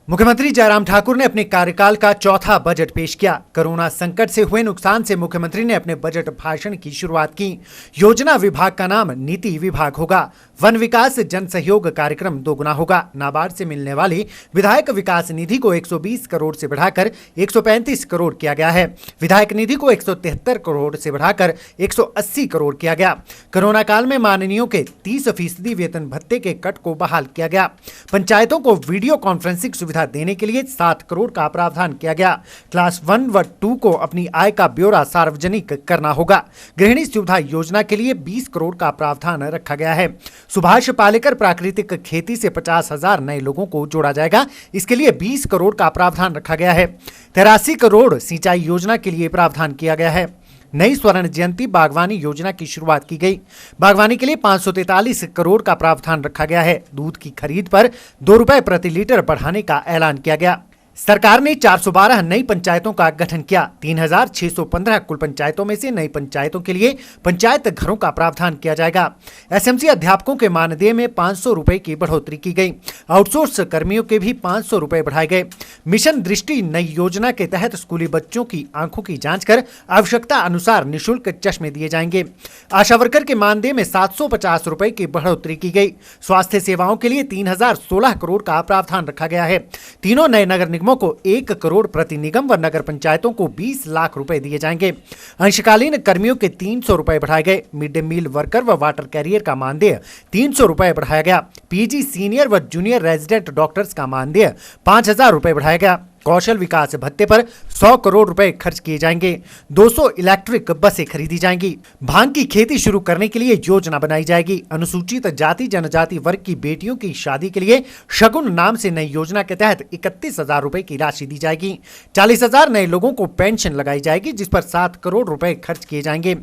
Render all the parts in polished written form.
मुख्यमंत्री जयराम ठाकुर ने अपने कार्यकाल का चौथा बजट पेश किया। कोरोना संकट से हुए नुकसान से मुख्यमंत्री ने अपने बजट भाषण की शुरुआत की। योजना विभाग का नाम नीति विभाग होगा। वन विकास जन सहयोग कार्यक्रम दोगुना होगा। नाबार्ड से मिलने वाली विधायक विकास निधि को 120 करोड़ से बढ़ाकर 135 करोड़ किया गया है। विधायक निधि को 173 करोड़ से बढ़ाकर 180 करोड़ किया गया। कोरोना काल में माननीयों के 30% वेतन भत्ते के कट को बहाल किया गया। पंचायतों को वीडियो कॉन्फ्रेंसिंग सुविधा देने के लिए 7 करोड़ का प्रावधान किया गया। क्लास 1 व 2 को अपनी आय का ब्यौरा सार्वजनिक करना होगा। गृहिणी सुविधा योजना के लिए 20 करोड़ का प्रावधान रखा गया है। सुभाष पालेकर प्राकृतिक खेती से 50,000 नए लोगों को जोड़ा जाएगा। इसके लिए 20 करोड़ का प्रावधान रखा गया है। 83 करोड़ सिंचाई योजना के लिए प्रावधान किया गया है। नई स्वर्ण जयंती बागवानी योजना की शुरुआत की गई। बागवानी के लिए 543 करोड़ का प्रावधान रखा गया है। दूध की खरीद पर 2 रुपए प्रति लीटर बढ़ाने का ऐलान किया गया। सरकार ने 412 नई पंचायतों का गठन किया। 3,615 कुल पंचायतों में से नई पंचायतों के लिए पंचायत घरों का प्रावधान किया जाएगा। एसएमसी अध्यापकों के मानदेय में 500 रुपए की बढ़ोतरी की गई। आउटसोर्स कर्मियों के भी 500 रुपए बढ़ाए गए। मिशन दृष्टि नई योजना के तहत स्कूली बच्चों की आंखों की जांच कर आवश्यकता अनुसार निःशुल्क चश्मे दिए जाएंगे। आशा वर्कर के मानदेय में 750 रुपए की बढ़ोतरी की गई। स्वास्थ्य सेवाओं के लिए 3,016 करोड़ का प्रावधान रखा गया है। तीनों नए नगर निगमों को 1 करोड़ प्रति निगम व नगर पंचायतों को 20 लाख रुपए दिए जाएंगे। अंशकालीन कर्मियों के 300 रुपए बढ़ाए गए। मिड डे मील वर्कर व वाटर कैरियर का मानदेय 300 रुपए बढ़ाया गया। पीजी सीनियर व जूनियर रेजिडेंट डॉक्टर्स का मानदेय 5,000 रुपए बढ़ाया गया। कौशल विकास भत्ते पर 100 करोड़ रुपए खर्च किए जाएंगे। 200 इलेक्ट्रिक बसें खरीदी जाएंगी। भांग की खेती शुरू करने के लिए योजना बनाई जाएगी। अनुसूचित जाति जनजाति वर्ग की बेटियों की शादी के लिए शगुन नाम से नई योजना के तहत 31,000 रुपए की राशि दी जाएगी। 40,000 नए लोगों को पेंशन लगाई जाएगी, जिस पर 7 करोड़ रुपए खर्च किए जाएंगे।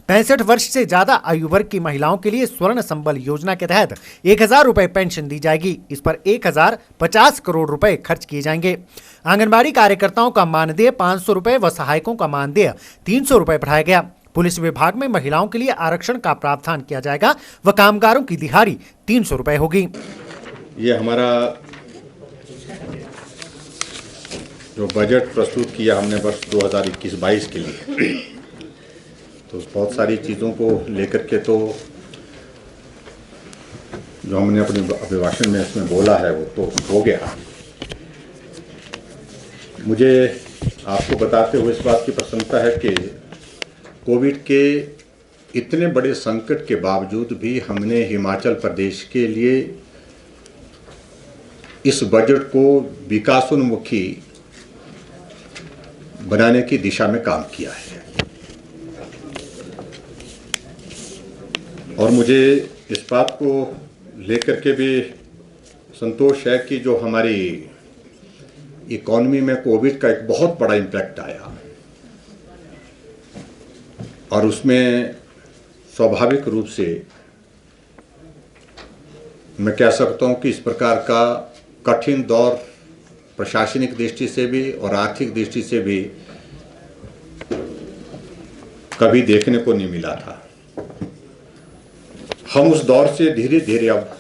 65 वर्ष से ज्यादा आयु वर्ग की महिलाओं के लिए स्वर्ण संबल योजना के तहत 1,000 रुपए पेंशन दी जाएगी। इस पर 1,050 करोड़ रुपए खर्च किए जाएंगे। आंगनबाड़ी कार्यकर्ताओं का मानदेय 500 रुपए व सहायकों का मानदेय 300 रुपए बढ़ाया गया। पुलिस विभाग में महिलाओं के लिए आरक्षण का प्रावधान किया जाएगा व कामगारों की दिहाड़ी 300 रुपए होगी। ये हमारा जो बजट प्रस्तुत किया हमने वर्ष 2021-22 के लिए, तो बहुत सारी चीज़ों को लेकर के तो जो हमने अपने अभिभाषण में इसमें बोला है वो तो हो गया। मुझे आपको बताते हुए इस बात की प्रसन्नता है कि कोविड के इतने बड़े संकट के बावजूद भी हमने हिमाचल प्रदेश के लिए इस बजट को विकासोन्मुखी बनाने की दिशा में काम किया है। और मुझे इस बात को लेकर के भी संतोष है कि जो हमारी इकॉनमी में कोविड का एक बहुत बड़ा इम्पैक्ट आया और उसमें स्वाभाविक रूप से मैं कह सकता हूं कि इस प्रकार का कठिन दौर प्रशासनिक दृष्टि से भी और आर्थिक दृष्टि से भी कभी देखने को नहीं मिला था। हम उस दौर से धीरे धीरे अब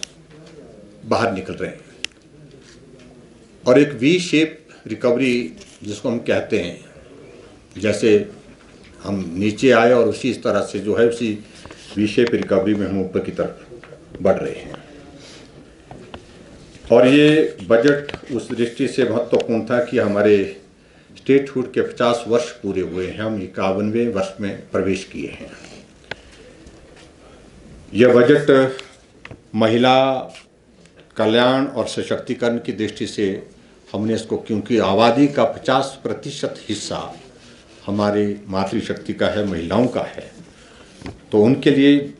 बाहर निकल रहे हैं और एक वी शेप रिकवरी जिसको हम कहते हैं, जैसे हम नीचे आए और उसी तरह से जो है उसी वी शेप रिकवरी में हम ऊपर की तरफ बढ़ रहे हैं। और ये बजट उस दृष्टि से महत्वपूर्ण था कि हमारे स्टेटहुड के 50 वर्ष पूरे हुए हैं, हम 51वें वर्ष में प्रवेश किए हैं। यह बजट महिला कल्याण और सशक्तिकरण की दृष्टि से हमने इसको, क्योंकि आबादी का 50% हिस्सा हमारी मातृशक्ति का है, महिलाओं का है, तो उनके लिए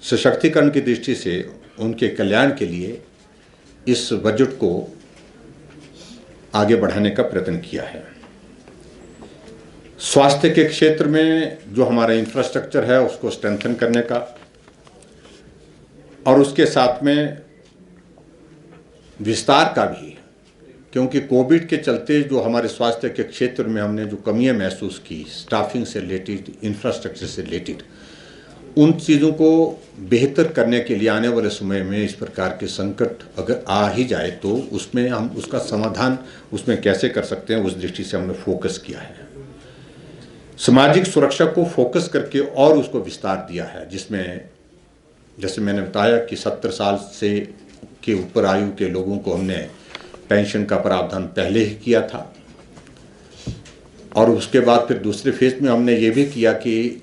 सशक्तिकरण की दृष्टि से उनके कल्याण के लिए इस बजट को आगे बढ़ाने का प्रयत्न किया है। स्वास्थ्य के क्षेत्र में जो हमारा इंफ्रास्ट्रक्चर है उसको स्ट्रेंथन करने का और उसके साथ में विस्तार का भी, क्योंकि कोविड के चलते जो हमारे स्वास्थ्य के क्षेत्र में हमने जो कमियां महसूस की, स्टाफिंग से रिलेटेड, इंफ्रास्ट्रक्चर से रिलेटेड, उन चीज़ों को बेहतर करने के लिए आने वाले समय में इस प्रकार के संकट अगर आ ही जाए तो उसमें हम उसका समाधान उसमें कैसे कर सकते हैं, उस दृष्टि से हमने फोकस किया है। सामाजिक सुरक्षा को फोकस करके और उसको विस्तार दिया है, जिसमें जैसे मैंने बताया कि 70 साल से के ऊपर आयु के लोगों को हमने पेंशन का प्रावधान पहले ही किया था, और उसके बाद फिर दूसरे फेज में हमने ये भी किया कि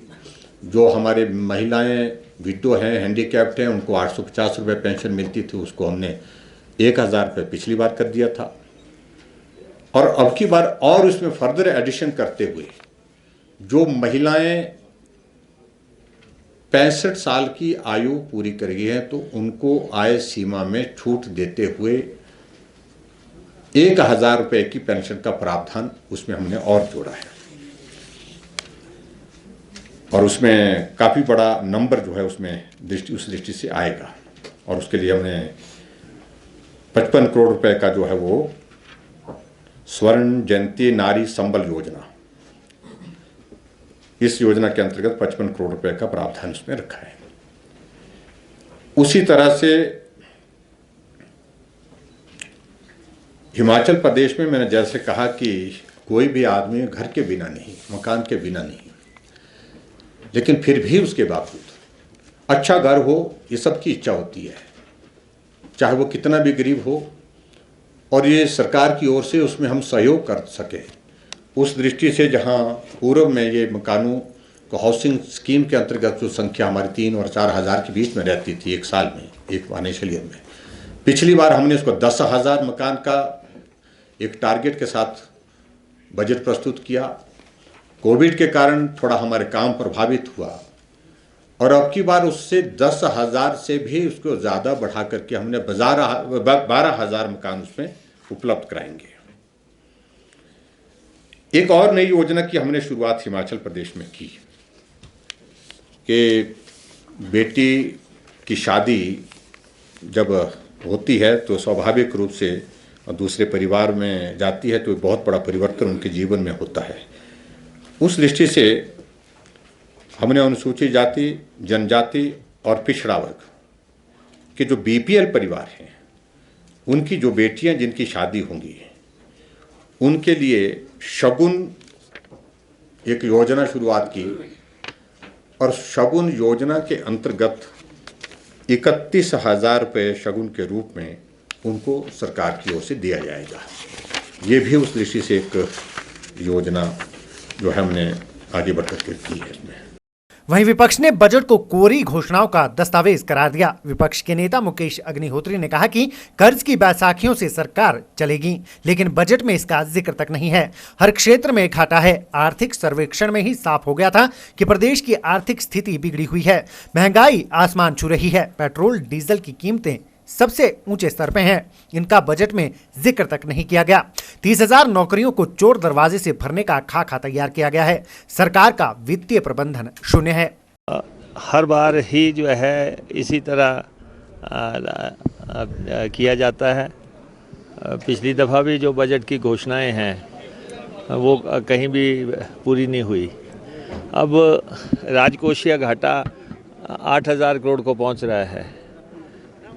जो हमारे महिलाएं विडो हैं, हैंडीकैप्ड हैं, उनको 850 रुपये पेंशन मिलती थी, उसको हमने 1000 रुपये पिछली बार कर दिया था। और अब की बार और उसमें फर्दर एडिशन करते हुए जो महिलाएं 65 साल की आयु पूरी कर गई हैं तो उनको आय सीमा में छूट देते हुए 1000 रुपये की पेंशन का प्रावधान उसमें हमने और जोड़ा है, और उसमें काफ़ी बड़ा नंबर जो है उसमें उस दृष्टि से आएगा। और उसके लिए हमने 55 करोड़ रुपए का जो है वो स्वर्ण जयंती नारी संबल योजना, इस योजना के अंतर्गत 55 करोड़ रुपए का प्रावधान उसमें रखा है। उसी तरह से हिमाचल प्रदेश में मैंने जैसे कहा कि कोई भी आदमी घर के बिना नहीं, मकान के बिना नहीं, लेकिन फिर भी उसके बावजूद अच्छा घर हो, ये सबकी इच्छा होती है, चाहे वो कितना भी गरीब हो, और ये सरकार की ओर से उसमें हम सहयोग कर सकें। उस दृष्टि से जहां पूर्व में ये मकानों को हाउसिंग स्कीम के अंतर्गत जो संख्या हमारी 3 और 4 हज़ार के बीच में रहती थी एक साल में, एक फाइनेंशियल ईयर में, पिछली बार हमने उसको 10,000 मकान का एक टारगेट के साथ बजट प्रस्तुत किया। कोविड के कारण थोड़ा हमारे काम प्रभावित हुआ, और अब की बार उससे 10,000 से भी उसको ज़्यादा बढ़ा करके हमने 12,000 मकान उसमें उपलब्ध कराएंगे। एक और नई योजना की हमने शुरुआत हिमाचल प्रदेश में की कि बेटी की शादी जब होती है तो स्वाभाविक रूप से दूसरे परिवार में जाती है तो बहुत बड़ा परिवर्तन उनके जीवन में होता है। उस दृष्टि से हमने अनुसूचित जाति, जनजाति और पिछड़ा वर्ग के जो बीपीएल परिवार हैं, उनकी जो बेटियां जिनकी शादी होंगी, उनके लिए शगुन एक योजना शुरुआत की, और शगुन योजना के अंतर्गत 31,000 रुपये शगुन के रूप में उनको सरकार की ओर से दिया जाएगा। ये भी उस दृष्टि से एक योजना जो है हमने आगे बढ़ करके की है इसमें। वहीं विपक्ष ने बजट को कोरी घोषणाओं का दस्तावेज करार दिया। विपक्ष के नेता मुकेश अग्निहोत्री ने कहा कि कर्ज की बैसाखियों से सरकार चलेगी, लेकिन बजट में इसका जिक्र तक नहीं है। हर क्षेत्र में घाटा है। आर्थिक सर्वेक्षण में ही साफ हो गया था कि प्रदेश की आर्थिक स्थिति बिगड़ी हुई है। महंगाई आसमान छू रही है। पेट्रोल डीजल की कीमतें सबसे ऊंचे स्तर पे हैं। इनका बजट में जिक्र तक नहीं किया गया। 30,000 नौकरियों को चोर दरवाजे से भरने का खाका तैयार किया गया है। सरकार का वित्तीय प्रबंधन शून्य है। हर बार ही जो है इसी तरह किया जाता है। पिछली दफ़ा भी जो बजट की घोषणाएं हैं वो कहीं भी पूरी नहीं हुई। अब राजकोषीय घाटा 8,000 करोड़ को पहुंच रहा है,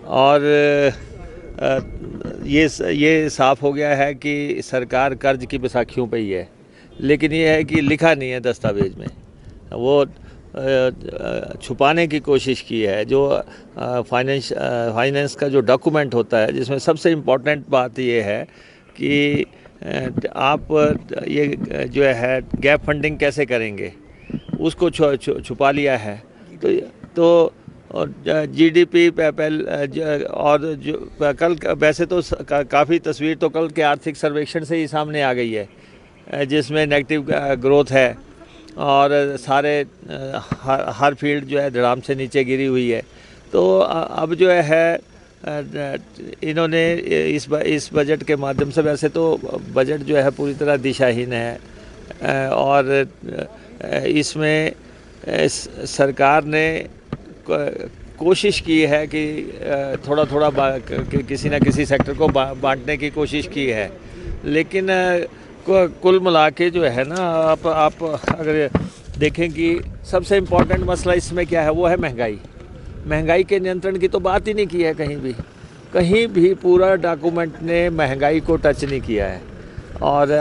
और ये साफ हो गया है कि सरकार कर्ज की बैसाखियों पे ही है। लेकिन ये है कि लिखा नहीं है दस्तावेज में, वो छुपाने की कोशिश की है। जो फाइनेंस का जो डॉक्यूमेंट होता है, जिसमें सबसे इम्पोर्टेंट बात ये है कि आप ये जो है गैप फंडिंग कैसे करेंगे, उसको छुपा लिया है। तो और जीडीपी और जो कल वैसे तो काफ़ी तस्वीर तो कल के आर्थिक सर्वेक्षण से ही सामने आ गई है, जिसमें नेगेटिव ग्रोथ है और सारे हर फील्ड जो है धड़ाम से नीचे गिरी हुई है। तो अब जो है इन्होंने इस बजट के माध्यम से, वैसे तो बजट जो है पूरी तरह दिशाहीन है, और इसमें सरकार ने कोशिश की है कि थोड़ा थोड़ा किसी न किसी सेक्टर को बांटने की कोशिश की है। लेकिन कुल मिला के जो है ना, आप अगर देखें कि सबसे इम्पोर्टेंट मसला इसमें क्या है, वो है महंगाई। महंगाई के नियंत्रण की तो बात ही नहीं की है कहीं भी पूरा डॉक्यूमेंट ने महंगाई को टच नहीं किया है। और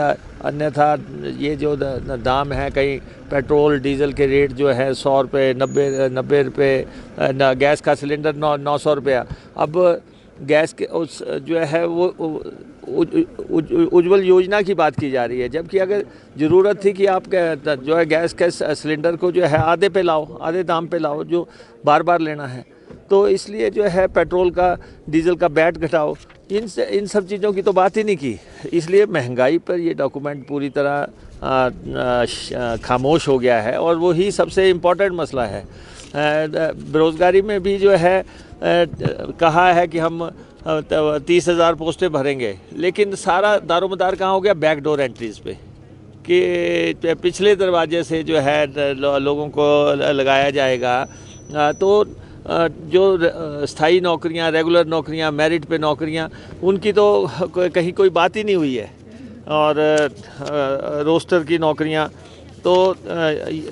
अन्यथा ये जो दाम है, कहीं पेट्रोल डीजल के रेट जो है 100 रुपये 90 रुपये, गैस का सिलेंडर 900 रुपया। अब गैस के उस जो है वो उज्ज्वल योजना की बात की जा रही है, जबकि अगर ज़रूरत थी कि आप जो है गैस के सिलेंडर को जो है आधे पे लाओ, आधे दाम पे लाओ, जो बार बार लेना है। तो इसलिए जो है पेट्रोल का डीजल का वैट घटाओ, इन सब चीज़ों की तो बात ही नहीं की। इसलिए महंगाई पर ये डॉक्यूमेंट पूरी तरह खामोश हो गया है, और वही सबसे इम्पोर्टेंट मसला है। बेरोज़गारी में भी जो है कहा है कि हम 30,000 पोस्टें भरेंगे, लेकिन सारा दारोमदार कहाँ हो गया, बैकडोर एंट्रीज़ पे, कि पिछले दरवाजे से जो है लोगों को लगाया जाएगा। तो जो स्थायी नौकरियां, रेगुलर नौकरियां, मेरिट पे नौकरियां, उनकी तो कहीं कोई बात ही नहीं हुई है, और रोस्टर की नौकरियां, तो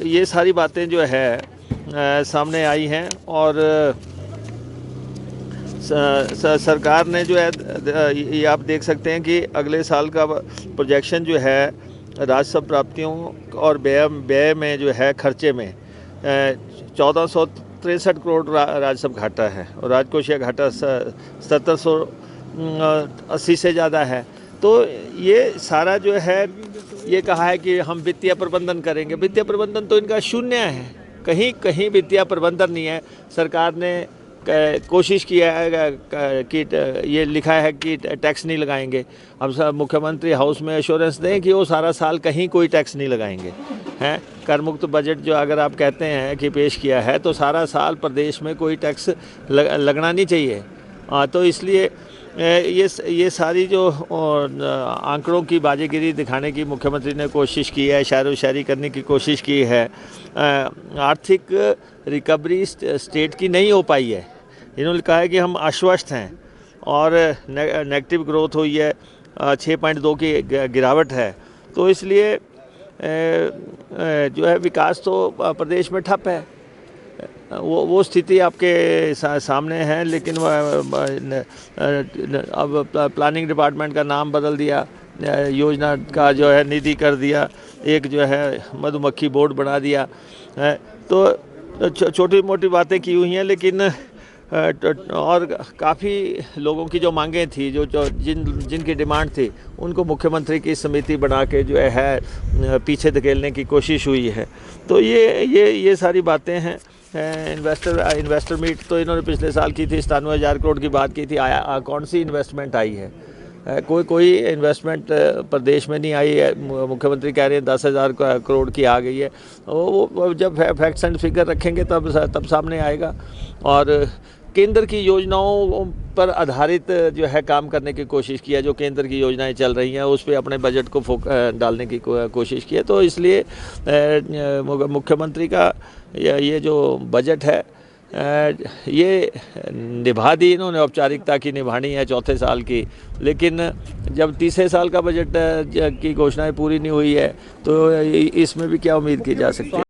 ये सारी बातें जो है सामने आई हैं। और सरकार ने जो है, ये आप देख सकते हैं कि अगले साल का प्रोजेक्शन जो है राजस्व प्राप्तियों और व्यय में जो है खर्चे में 1463 करोड़ राजस्व घाटा है, और राजकोषीय घाटा 1780 से ज़्यादा है। तो ये सारा जो है, ये कहा है कि हम वित्तीय प्रबंधन करेंगे। वित्तीय प्रबंधन तो इनका शून्य है, कहीं वित्तीय प्रबंधन नहीं है। सरकार ने कोशिश किया है कि ये लिखा है कि टैक्स नहीं लगाएंगे। हम सब मुख्यमंत्री हाउस में एश्योरेंस दें कि वो सारा साल कहीं कोई टैक्स नहीं लगाएंगे, हैं। कर मुक्त बजट जो अगर आप कहते हैं कि पेश किया है, तो सारा साल प्रदेश में कोई टैक्स लगना नहीं चाहिए। तो इसलिए ये सारी जो आंकड़ों की बाजीगिरी दिखाने की मुख्यमंत्री ने कोशिश की है, शायरो शायरी करने की कोशिश की है। आर्थिक रिकवरी स्टेट की नहीं हो पाई है। इन्होंने कहा है कि हम आश्वस्त हैं, और नेगेटिव ग्रोथ हुई है, 6.2 की गिरावट है। तो इसलिए जो है विकास तो प्रदेश में ठप है। वो स्थिति आपके सामने है। लेकिन अब प्लानिंग डिपार्टमेंट का नाम बदल दिया, योजना का जो है निधि कर दिया, एक जो है मधुमक्खी बोर्ड बना दिया है। तो छोटी मोटी बातें की हुई हैं, लेकिन और काफ़ी लोगों की जो मांगें थी, जिनकी डिमांड थी, उनको मुख्यमंत्री की समिति बना के जो है पीछे धकेलने की कोशिश हुई है। तो ये सारी बातें हैं। इन्वेस्टर मीट तो इन्होंने पिछले साल की थी, 97,000 करोड़ की बात की थी। कौन सी इन्वेस्टमेंट आई है? कोई इन्वेस्टमेंट प्रदेश में नहीं आई है। मुख्यमंत्री कह रहे हैं 10,000 करोड़ की आ गई है। वो जब फैक्ट्स एंड फिगर रखेंगे तब सामने आएगा। और केंद्र की योजनाओं पर आधारित जो है काम करने की कोशिश की है। जो केंद्र की योजनाएं चल रही हैं उस पर अपने बजट को डालने की कोशिश की है। तो इसलिए मुख्यमंत्री का ये जो बजट है, ये निभा दी इन्होंने, औपचारिकता की निभानी है चौथे साल की। लेकिन जब तीसरे साल का बजट की घोषणाएं पूरी नहीं हुई है, तो इसमें भी क्या उम्मीद की जा सकती है?